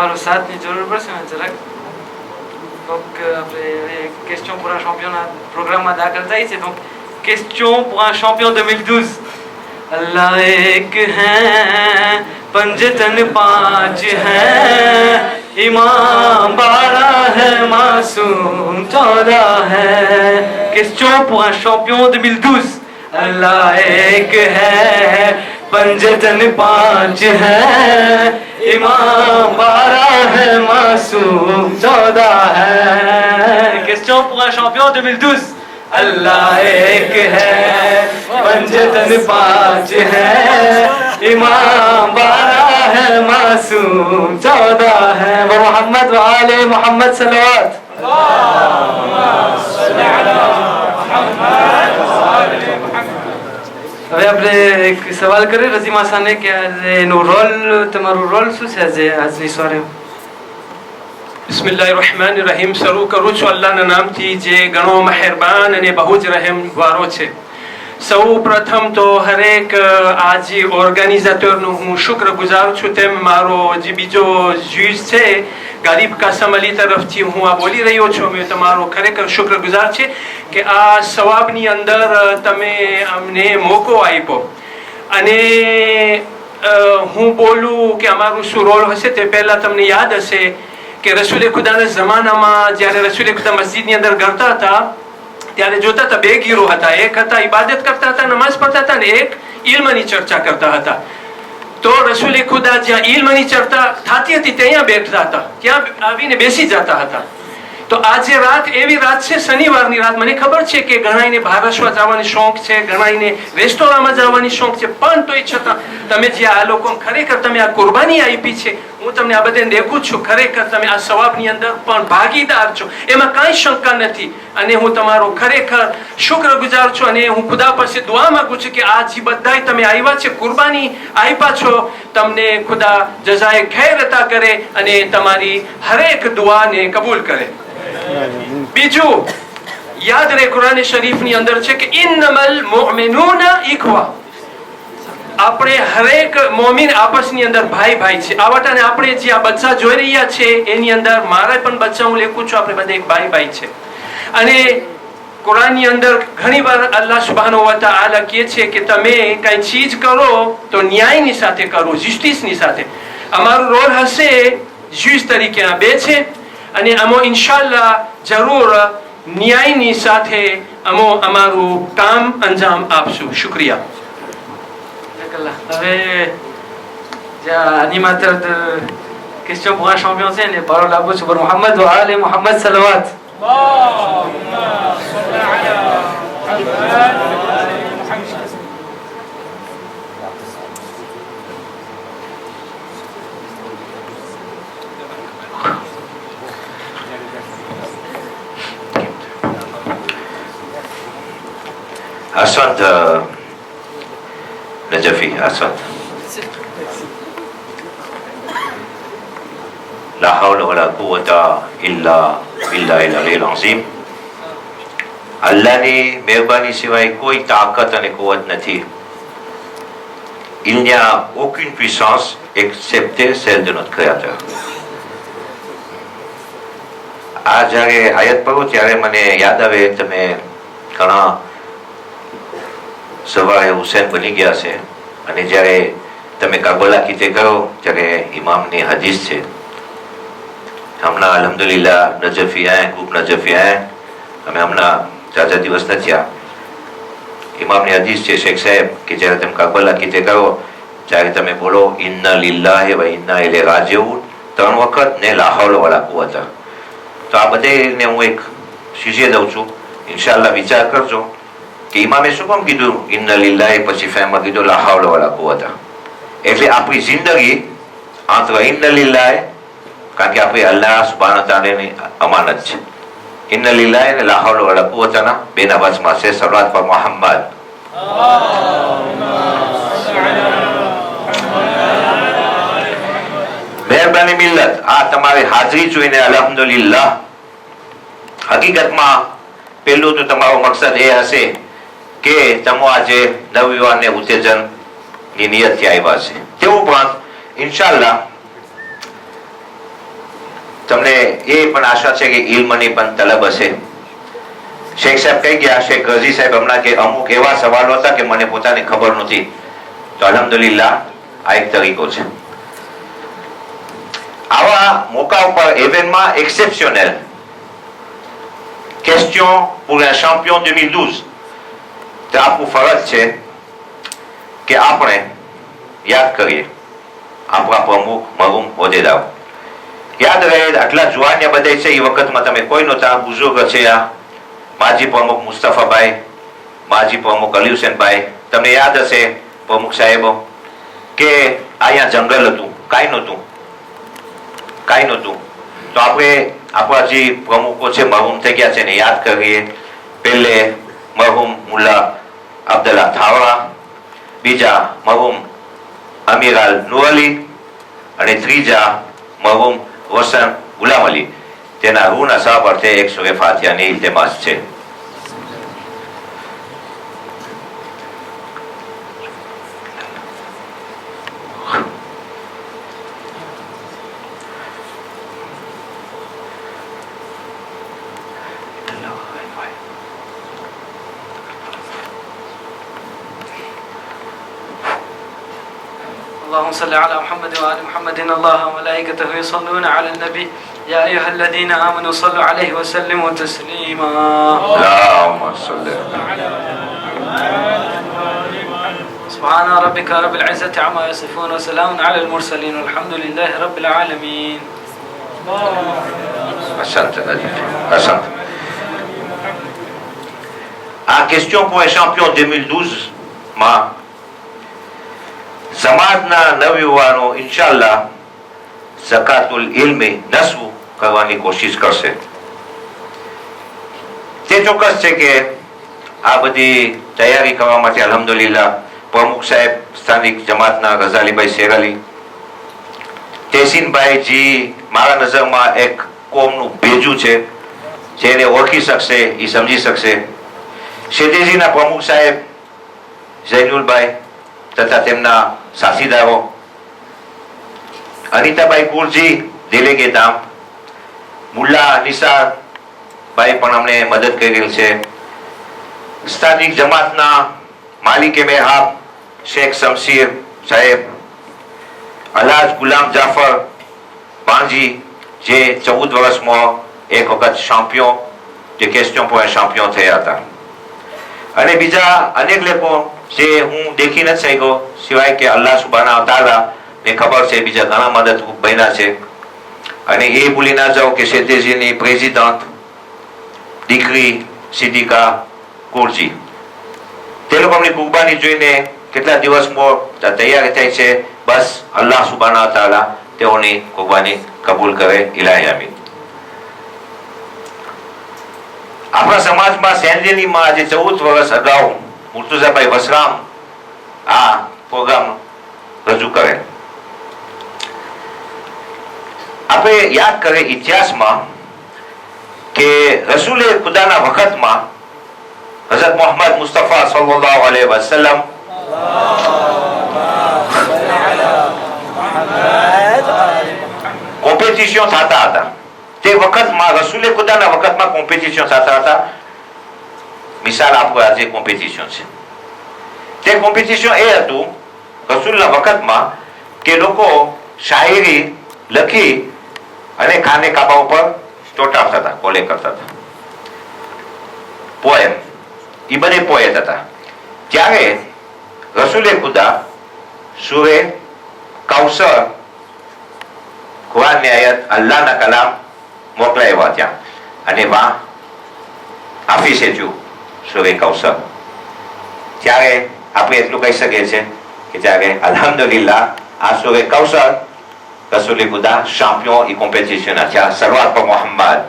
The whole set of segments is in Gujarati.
તમારો સાથની જરૂર પડશે ને જરાક. donc après question pour un championnat programme દાખલ થાય છે. donc question pour un champion 2012. अल्लाह एक है पंजतन पांच है इमाम 12 है मासूम 14 है. question pour un champion 2012. अल्लाह एक है पंजतन पांच है इमाम 12 है मासूम 14 है. question pour un champion 2012. अल्लाह एक है पंजतन पांच है इमाम 12 है मासूम 14 है. वो मोहम्मद व आले मोहम्मद सल्लल्लाहु હવે આપણે એક સવાલ કરીએ રઝીમા સાને કે એનું રોલ તમારું રોલ શું છે આજની સોરે. બિસ્મિલ્લાહિર્રહમાનિર્રહીમ. શરૂ કરું છું અલ્લાહના નામથી જે ઘણો મહેરબાન અને બહુ જ રહેમ વાળો છે. સૌ પ્રથમ તો હરેક આ જે ઓર્ગેનાઇઝેટરનું હું શુક્રગુજાર છું. તેમ મારો જે બીજો જ્યુઝ છે ગરીબ કાસમ અલી તરફથી હું આ બોલી રહ્યો છું. મેં તમારો ખરેખર શુક્રગુજાર છે કે આ સવાબની અંદર તમે અમને મોકો આપ્યો. અને હું બોલું કે અમારું શું રોલ હશે તે પહેલાં તમને યાદ હશે કે રસૂલે ખુદાના જમાનામાં જ્યારે રસૂલે ખુદા મસ્જિદની અંદર કરતા હતા ત્યારે જોતા હતા બે ગીરો હતા. એક હતા ઇબાદત કરતા હતા, નમાઝ પઢતા હતા, ને એક ઇલ્મની ચર્ચા કરતા હતા. તો રસૂલે ખુદા જ્યાં ઇલ્મની ચર્ચા થતી હતી ત્યાં બેઠતા હતા, ત્યાં આવીને બેસી જતા હતા. તો આજે રાત એવી રાત છે, શનિવારની રાત. મને ખબર છે કે ઘણાઈને ભારસવા જવાની શોખ છે, ઘણાઈને રેસ્ટોરાંમાં જવાની શોખ છે, પણ તોય છતાં તમે જે આ લોકો ખરેખર તમે આ કુરબાની આપી છે, હું તમને આ બધે દેખું છું, ખરેખર તમે આ સવાબની અંદર પણ ભાગીદાર છો, એમાં કાંઈ શંકા નથી. અને હું તમારો ખરેખર શુક્રગુજાર છું અને હું ખુદા પાસે દુઆ માંગુ છું કે આ જે બધાય તમે આવ્યા છે, કુરબાની આપ્યા છો, તમને ખુદા જઝાએ ખૈર અતા કરે અને તમારી હરેક દુઆને કબૂલ કરે. બીજું યાદ રહે, કુરાન શરીફની અંદર છે કે ઇન્નમલ મુઅમિનૂના ઇખવા. આપણે હરેક મોમિન આપસની અંદર ભાઈ ભાઈ છે. આવટાને આપણે જે આ બચ્ચા જોઈ રહ્યા છે એની અંદર મારા પણ બચ્ચા હું લેખું છું, આપણે બધા એક ભાઈ ભાઈ છે. અને કુરાનની અંદર ઘણીવાર અલ્લાહ સુબ્હાનહુ વ તઆલા કહે છે કે તમે કઈ ચીજ કરો તો ન્યાયની સાથે કરો, જસ્ટિસની સાથે. અમારું રોલ હશે જ્યુસ તરીકે આ બે છે અને અમો ઇન્શાલ્લાહ જરૂર ન્યાયની સાથે અમો અમારું કામ અંજામ આપશું. શુક્રિયા. હવે જે animateur de question pour un champion છે ને parole આપું છું પર મોહમ્મદ વ આલે Mohammad સલ્લલ્લાહુ Aswad Najafi, Aswad. La hawla wa la quwwata illa billahil aliyyil azim. અલ્લાહની મહેરબાની સિવાય કોઈ તાકાત અને કુવત નથી. Il n'y a aucune puissance excepté celle de notre Créateur. આ જ્યારે આયત પઢું ત્યારે મને યાદ આવે તમે ઘણા સવારે હુસૈન બની ગયા છે અને જ્યારે તમે કાબલા કીતે કહો ત્યારે ઇમામની હદીસ છે. હમણાં અલ્હમ્દુલિલ્લાહ નજફી આયા, ખૂબ નજફી આયા. અમે હમણાં જાજા દિવસ નથી થયા. ઇમામની હદીસ છે શેખ સાહેબ કે જ્યારે તમે કાબલા કીતે કહો ત્યારે તમે બોલો ઇન્ના લિલ્લાહી વ ઇન્ના ઇલૈહિ રાજિઉન 3 વખત ને લા હૌલા વલા કુવતા. તો આ બધાને હું એક શીશી દઉં છું, ઇન્શાલ્લાહ વિચાર કરજો કે ઇમામે શું કામ કીધું ઇન્ના લિલ્લાહી પછી ફેમમાં કીધું લા હૌલા વલા કુવતા. એટલે આપણી જિંદગી આંતર ઇન્ના લિલ્લાહી, કારણ કે આપણે અલ્લાહ સુબ્હાનહુ તઆલાની અમાનત છે. ઇન્ના લિલ્લાહી અને લા હૌલા વલા કુવતાના બેના વચમાં છે સલાત પર મોહમ્મદ. મહેરબાની મિલ્લત, આ તમારી હાજરી જોઈને અલ્હમ્દુલિલ્લાહ. હકીકતમાં પહેલું તો તમારો મકસદ એ હશે કે તમે આજે નવયુવાનને ઉત્તેજનની નિયતથી આવ્યા છે. તે ઉપરાંત ઇન્શાલ્લાહ તમને એ પણ આશા છે કે ઇલ્મની પણ તલબ હશે. શેખ સાહેબ કહી ગયા, શેખ ગઝી સાહેબ હમણાં કે અમુક એવા સવાલો હતા કે મને પોતાને ખબર નહોતી. તો અલ્હમ્દુલિલ્લાહ આ એક તરીકો છે. આવા મોકા ઉપર ઇવેન્ટમાં exceptional question pour un champion 2012 તો આપણું ફરજ છે કે આપણે યાદ કરીએ આપણા પ્રમુખ મરહુમ હોદ્દેદાર. યાદ રહે આટલા જુવાનિયા બધા છે એ વખતમાં તમે કોઈ નહોતા. બુઝુર્ગ છે આ માજી પ્રમુખ મુસ્તફાભાઈ, માજી પ્રમુખ અલી હુસેનભાઈ. તમને યાદ હશે પ્રમુખ સાહેબો કે અહીંયા જંગલ હતું, કાંઈ નહોતું. તો આપણે આપણા જે પ્રમુખો છે મરહુમ થઈ ગયા છે ને યાદ કરીએ. પહેલે મરહુમ મુલ્લા અબ્દુલ્લા થાવરા, બીજા મરહુમ અમીરાલ નૂર અલી અને ત્રીજા મરહુમ રોશન ગુલામ અલી. તેના રૂના સાબ અર્થે 100 ફાતિહાની ઇલ્તિમાસ છે. اللهم صل على محمد وآل محمد الله وملائكته يصلون على النبي يا أيها الذين آمنوا صلوا عليه وسلموا تسليما اللهم صل سبحان ربك رب العزة عما يصفون وسلام على المرسلين والحمد لله رب العالمين. Asante Nadif, asante. À question pour un champion 2012 માં સમાજના નવયુવાનો ઇન્શાલ્લાહ ઝકાતુલ ઇલ્મી નસ્વ કરવાની કોશિશ કરશે. તે ચોક્કસ છે કે આ બધી તૈયારી કરવા માટે અલ્હમ્દુલિલ્લાહ પ્રમુખ સાહેબ સ્થાનિક જમાતના ગઝાલીભાઈ શેરાલી, તેસીનભાઈ જી મારા નજરમાં એક કોમનું ભેજું છે, જેને ઓળખી શકશે એ સમજી શકશે. શેદેજીના પ્રમુખ સાહેબ ઝૈનુલભાઈ તથા તેમના સાથીદારો, અનિતાભાઈ કુરજી દેલેગે ધામ, મુલ્લા નિસારભાઈ પણ અમને મદદ કરેલ છે. સ્થાનિક જમાતના માલિકે મેહાબ શેખ શમશીર સાહેબ, અલાજ ગુલામ જાફર પાંજી જે 14 વર્ષમાં એક વખત champion જે question pour un champion થયા હતા, અને બીજા અનેક લોકો જે હું દેખી નથી શક્યો સિવાય કે અલ્લાહ સુબહાના તાલા ને ખબર છે બીજા ઘણા મદદરૂપ બન્યા છે. અને એ ભૂલી ના જાઓ કે શેતેજીની પ્રેસિડન્ટ દીકરી સિદ્દીકા કુરજી, તે લોકોની કુરબાની જોઈને કેટલા દિવસમાં તૈયારી થાય છે. બસ અલ્લાહ સુબહાના તાલા તેઓની કુરબાની કબૂલ કરે. ઇલાહી આમીન. આપણા સમાજમાં સેન્જેનીમાં આજે 14 વર્ષ અગાઉ મુર્તુઝાભાઈ વસરામ આ પ્રોગ્રામ રજૂ કરે. આપણે યાદ કરીએ ઇતિહાસમાં કે રસૂલે ખુદાના વખતમાં હઝરત મોહમ્મદ મુસ્તફા સલ્લલ્લાહુ અલૈહિ વસલ્લમ કોમ્પિટિશન થતા હતા. તે વખતમાં રસૂલે ખુદાના વખતમાં કોમ્પિટિશન થતા હતા. મિસાલ આપો આજે કોમ્પિટિશન છે. તે કોમ્પિટિશન એ હતું રસૂલના વખતમાં કે લોકો શાયરી લખી અને ખાને કાબા ઉપર ચોંટાડતા હતા, કોલે કરતા હતા. પોએમ, એ બધે પોએટ હતા. ત્યારે રસૂલે ખુદા સૂરે કૌસર કુરાનની આયત અલ્લાહના કલામ મોકલાવ્યા ત્યાં, અને વા આપી છે જો સૂરે કૌસર. ત્યારે આપણે એટલું કહી શકીએ છીએ કે ત્યારે અલ્હમ્દુલિલ્લાહ આ સૂરે કૌસર રસૂલે ખુદા champion y compétition a salawat par Muhammad.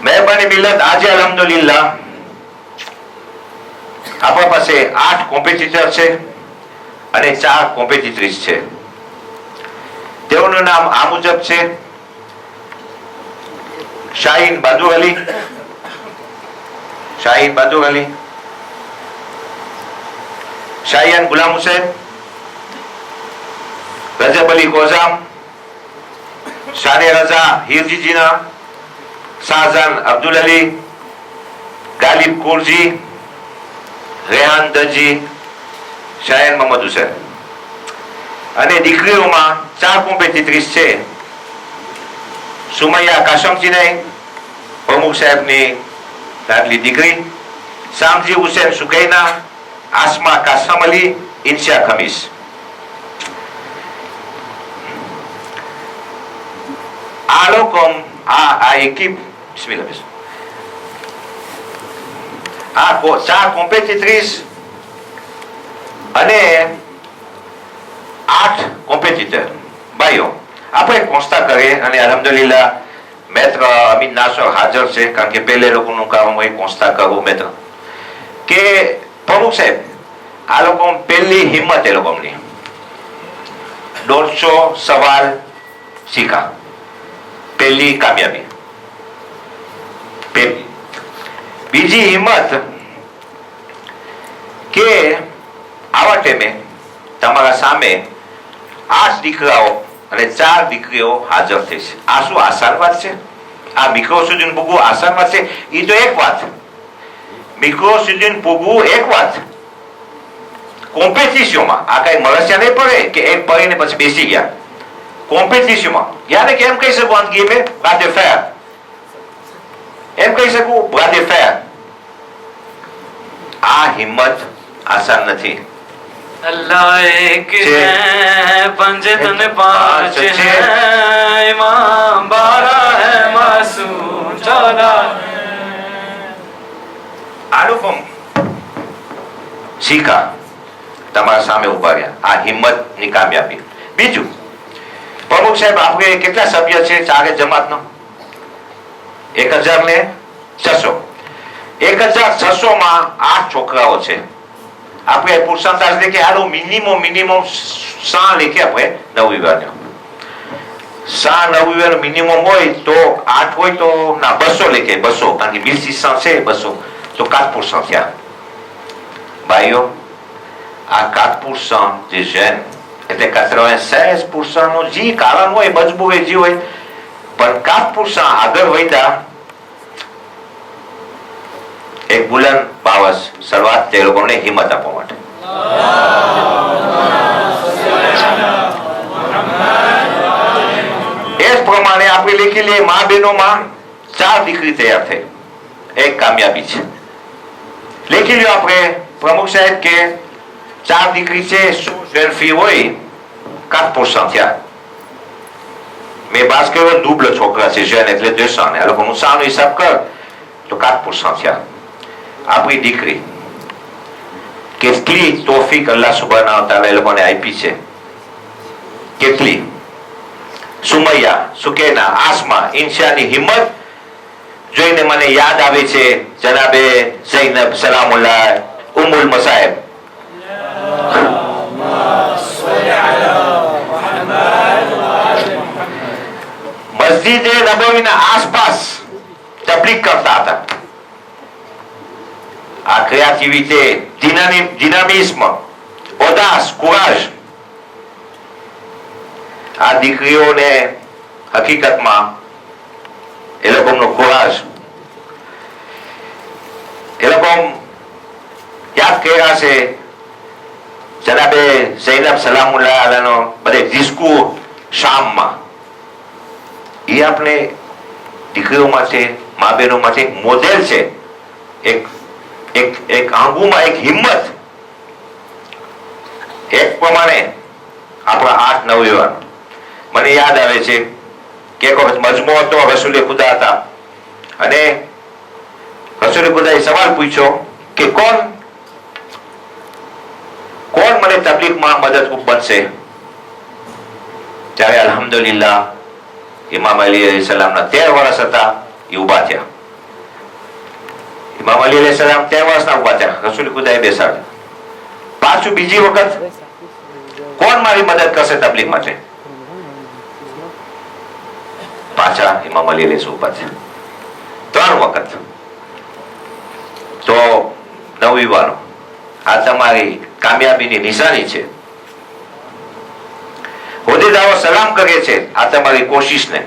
મહેરબાની મિલત, આજે અલ્હમ્દુલિલ્લાહ આપણા પાસે 8 કોમ્પિટિટર છે અને 4 કોમ્પિટિટ્રીસ છે. તેઓનું નામ આ મુજબ છે: શાહીન બહાદુર અલી, શાહિયાન ગુલામ હુસૈન, રજબ અલી કોઝામ, શાને રઝા હીરજી જીના, શાહજાન અબ્દુલ અલી, ગાલિબ કુરજી, રેહાન દજી, શાયન મોહમ્મદ હુસૈન. અને દીકરીઓમાં 4 કોમ્પિટિટ્રીસ છે. સુમૈયા કાશમજીને પ્રમુખ સાહેબની લાડલી દીકરી, શામજી હુસૈન સુકૈના, આસમા કાસમ અલી, ઇન્શા ખમીસ. આ લોકો આ એકી બિસ્મિલ્લાહ. આ 4 કોમ્પિટિટ્રીસ અને 8 કોમ્પિટિટર ભાઈઓ આપણે પહોંચતા કરીએ. અને અલહમદુલિલ્લાહ મેત્ર અમીન નાસર હાજર છે, કારણ કે પહેલે લોકોનું કામ હોય પહોંચતા કરવું. મેત્ર કે પ્રમુખ સાહેબ આ લોકો પહેલી હિંમત એ લોકોની 150 સવાલ શીખા, પહેલી કામયાબી. બીજી હિંમત કે આવા ટાઈમે તમારા સામે 8 દીકરાઓ અને 4 દીકરીઓ હાજર થઈ છે. આ શું આસાન વાત છે? આ મિત્રો સુધી પૂગવું આસાન વાત છે? એ તો એક વાત, મિત્રો સુધી પૂગવું એક વાત. કોમ્પિટિશનમાં આ કઈ મળસ્યા નહીં પડે કે એક પડીને પછી બેસી ગયા. કોમ્પિટિશનમાં યાને કેમ કહી શકું વાનગી મેં બ્રાધે ફેર, એમ કહી શકું બ્રાધે ફેર. આ હિંમત આસાન નથી. अल्लाह एक है, पंजे तन 5 है, इमाम 12 है, मासूम 14. આનુપમ શીખા તમારા સામે ઉભા રહ્યા. આ હિંમતની કામયાબી. બીજું, પ્રમુખ સાહેબ આપણે કેટલા સભ્ય છે ચારે જમાતનો? 1600. 1600 માં 8 છોકરાઓ છે. આપણે પુરુષાંતાજ લેકે હાલો મિનિમમ 100 લેકે આપણે નવવિવાહ 100 નવવિવાહ મિનિમમ હોય તો 8 હોય તો ના 200 લેકે 200, કારણ કે 1600 છે 200 તો 4% થયા. ભાઈઓ આ 4% જે છે એટલે 96% નું જે કારણ હોય મજબૂરી જે હોય, પણ 4% આગળ વધ્યા. એક બુલંદ પાવસ શરૂઆત તે લોકોને હિંમત આપવા માટે. એ જ પ્રમાણે આપણે લખી લઈએ મા બહેનોમાં 4 દીકરી તૈયાર થઈ. એક કામયાબી છે. લખી લ્યો આપણે પ્રમુખ સાહેબ કે 4 દીકરી છે, શું જેન ફી હોય 4% થયા. મેં બાસ કર્યો ડબલ છોકરા છે જેન એટલે 200 ને આ લોકોનું સાનો હિસાબ કર તો 4% થયા. આપણી દીકરી કેટલી તોફીક અલ્લાહ સુબહાનહુ તઆલા એ લોકોને આપી છે. કેટલી સુમૈયા, સુકેના, આસમા, ઇન્શાની હિંમત જોઈને મને યાદ આવે છે જનાબે ઝૈનબ સલામુલ્લાહ ઉમ્મુલ મસાઇબ. મસ્જિદે નબવીના આસપાસ તબલીગ કરતા હતા. આ ક્રિએટિવિટી, ડિનામિઝમ, ઓદાસ, કુરાજ, આ દીકરીઓને હકીકતમાં એ લોકોનો કુરાજ એ લોકો યાદ કર્યા છે. જનાબે ઝૈનબ સલામુલ્લાહ અલૈહાનો બધે ડિસ્કુર શામમાં, એ આપણે દીકરીઓ માટે, મા બહેનો માટે મોડેલ છે. એક આંગુમાં એક હિંમત. એક પ્રમાણે આપણા 8 નવયુવાન. મને યાદ આવે છે કે એક વખત મજમો હતો, રસૂલે ખુદા હતા, અને રસૂલે ખુદાએ સવાલ પૂછ્યો કે કોણ મને તબલીગમાં મદદરૂપ બનશે? ત્યારે અલ્હમ્દુલિલ્લાહ ઇમામ અલી અલૈહિસ્સલામના 13 વર્ષ હતા, એ ઉભા થયા. ઇમામ અલી અલૈહિસ્સલામ 13 વર્ષના ઉભા થયા, રસૂલ ખુદાએ બેસાડ્યા. પાછું બીજી વખત કોણ મારી મદદ કરશે તબલીગ માટે? પાછા ઇમામ અલી અલૈહિસ્સલામ ઉભા થયા. 3 વખત. તો નવયુવાનો આ તમારી કામયાબીની નિશાની છે. હોદ્દેદારો સલામ કરે છે આ તમારી કોશિશને.